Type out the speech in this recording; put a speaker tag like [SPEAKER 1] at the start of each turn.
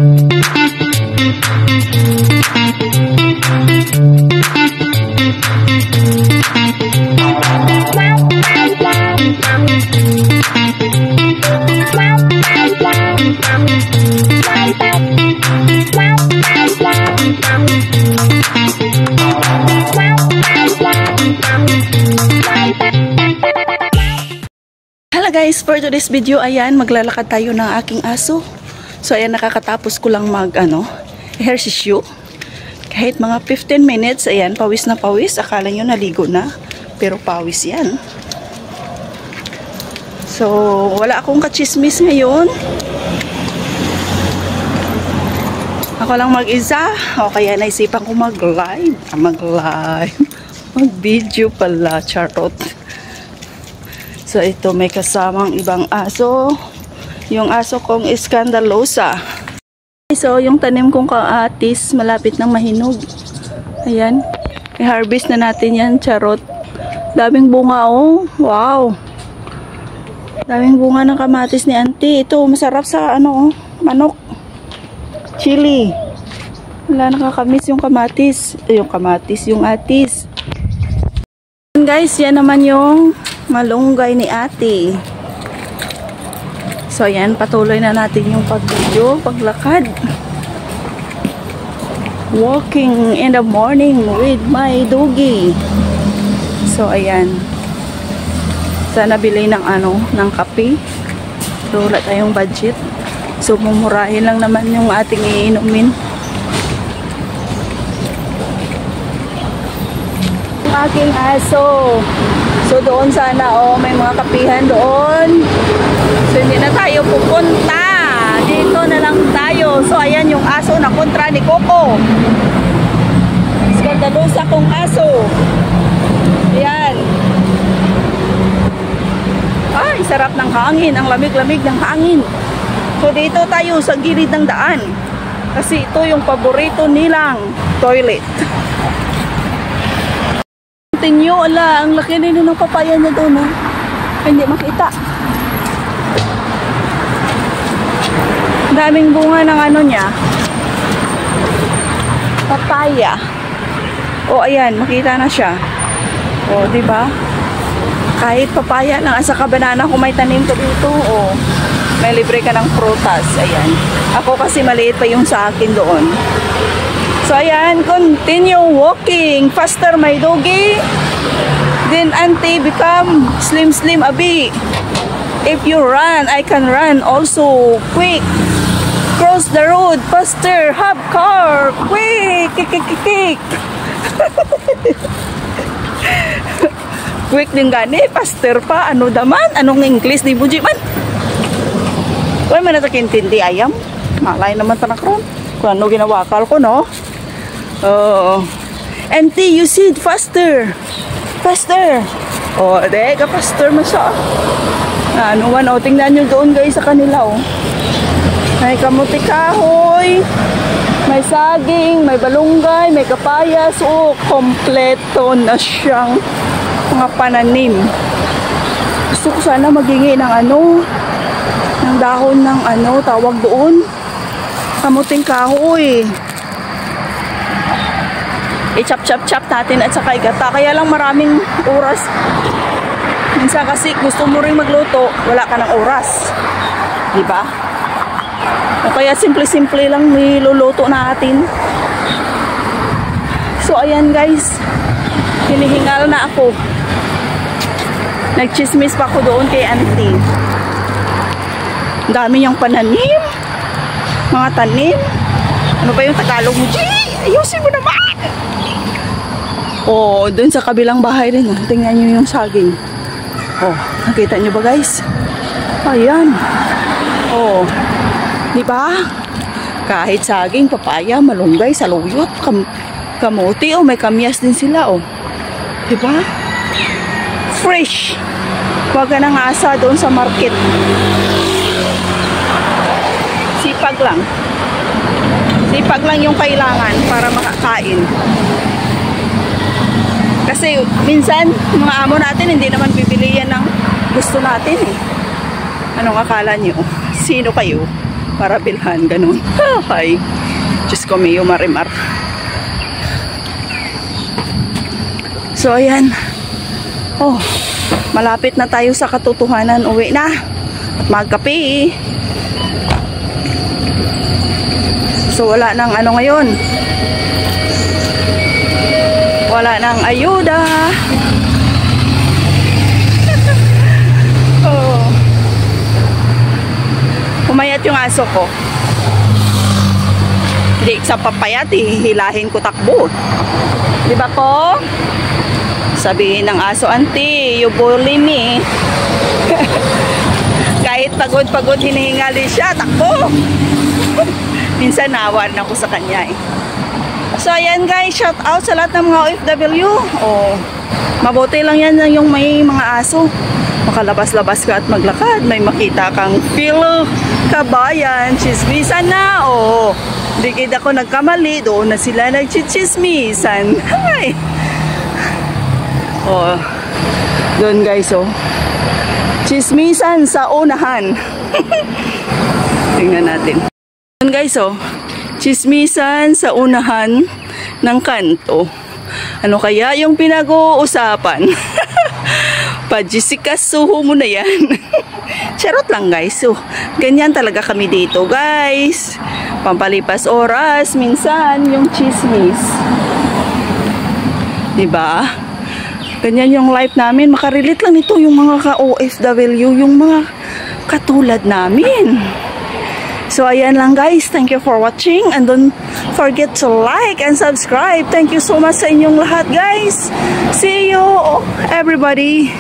[SPEAKER 1] Hello guys, for today's video, ayan, maglalakad tayo ng aking aso. So ayan, nakakatapos ko lang ehersisyo. Kahit mga 15 minutes, ayan, pawis na pawis. Akala nyo naligo na, pero pawis yan. So, wala akong kachismis ngayon. Ako lang mag-isa. O kaya naisipan ko mag-live. Mag-video pala, charot. So, ito may kasamang ibang aso. Yung aso kong Scandalosa. So, yung tanim kong kaatis, malapit nang mahinog. Ayan. I-harvest na natin yan, charot. Daming bunga, oh. Wow. Daming bunga ng kamatis ni auntie. Ito, masarap sa, manok. Chili. Wala, nakakamiss yung kamatis. Yung atis. Guys, yan naman yung malunggay ni ate. So ayan, patuloy na natin yung pag-video, paglakad. Walking in the morning with my doggy. So ayan. Sana bili ng ng kape. So wala tayong budget. So mumurahin lang naman yung ating iinumin. Ang aking aso. So doon sana, may mga kapihan doon. So hindi na tayo pupunta. Dito na lang tayo. So ayan yung aso na kontra ni Coco. Scandalosa kong aso. Ayan. Ay, sarap ng hangin. Ang lamig-lamig ng hangin. So dito tayo sa gilid ng daan. Kasi ito yung paborito nilang toilet. Tinyo, ala, ang laki nito ng papaya niya doon, hindi makita. Daming bunga ng niya. Papaya. O, ayan, makita na siya. O, diba? Kahit papaya lang, asa ka banana kung may tanim ka dito, may libre ka ng prutas. Ayan. Ako kasi maliit pa yung sa akin doon. So ayan, continue walking. Faster my doggy. Then auntie become slim abi. If you run, I can run also. Quick. Cross the road. Faster. Have car. Quick. Kick. Quick din gani. Faster pa. Ano daman? Anong English di buji man? Wala man natakintindi ayam. Malay naman tanakron. Kung ano ginawakal ko, no? Oh, auntie, you said faster. Faster. Oh, dega faster mo siya. Tingnan nyo doon guys sa kanila, May kamuti kahoy, may saging, may balunggay, may kapayas. Kompleto na siyang mga pananim. Gusto ko sana magingi ng ng dahon ng tawag doon. Kamuting kahoy. I-chop natin at saka igata. Kaya lang maraming oras. Minsan kasi gusto mo rin magluto, wala ka ng oras. Diba? O kaya simple-simple lang niluluto natin. So ayan guys, hinihingal na ako. Nagchismis pa ako doon kay auntie. Dami niyang pananim. Mga tanim. Ano ba yung Tagalog mo? Ayusin mo naman! Doon sa kabilang bahay rin. Tingnan nyo yung saging. Nakita nyo ba guys? Ayan. Diba? Kahit saging, papaya, malunggay, saluyot, kamuti, may kamyas din sila, Diba? Fresh. Huwag ka nang asa doon sa market. Sipag lang. Sipag lang yung kailangan para makakain. Kasi minsan, mga amo natin, hindi naman bibili yan ng gusto natin. Anong akala nyo? Sino kayo? para bilhan, ganun. Ay, Diyos ko, Mayo Marimar. So, ayan. Oh, malapit na tayo sa katotohanan. Uwi na. At magkape. So, wala nang ano ngayon. Wala nang ayuda. Oh. Pumayat yung aso ko. Hindi sa papayat, hihilahin ko takbo. Di ba ko? Sabihin ng aso, auntie, you bully me. Kahit pagod-pagod, hinihingali siya, takbo. Minsan nawan ako sa kanya eh. So ayan guys, shout out sa lahat ng mga OFW. Oh, mabuti lang yan yung may mga aso. Makalabas-labas ka at maglakad. May makita kang filo, kabayan, chismisan na. Oh, di kita ko nagkamali. Doon na sila nagchichismisan. Hi! Oh, doon guys, oh. Chismisan sa unahan. Tingnan natin. Doon guys, oh. Chismisan sa unahan ng kanto. Ano kaya yung pinag-uusapan? Pajisikasuho mo na yan. Charot lang guys. So, ganyan talaga kami dito guys. Pampalipas oras, minsan yung chismis. Diba? Ganyan yung life namin. Makarelate lang ito yung mga ka-OFW, yung mga katulad namin. So, ayan lang guys. Thank you for watching. And don't forget to like and subscribe. Thank you so much sa inyong lahat guys. See you everybody.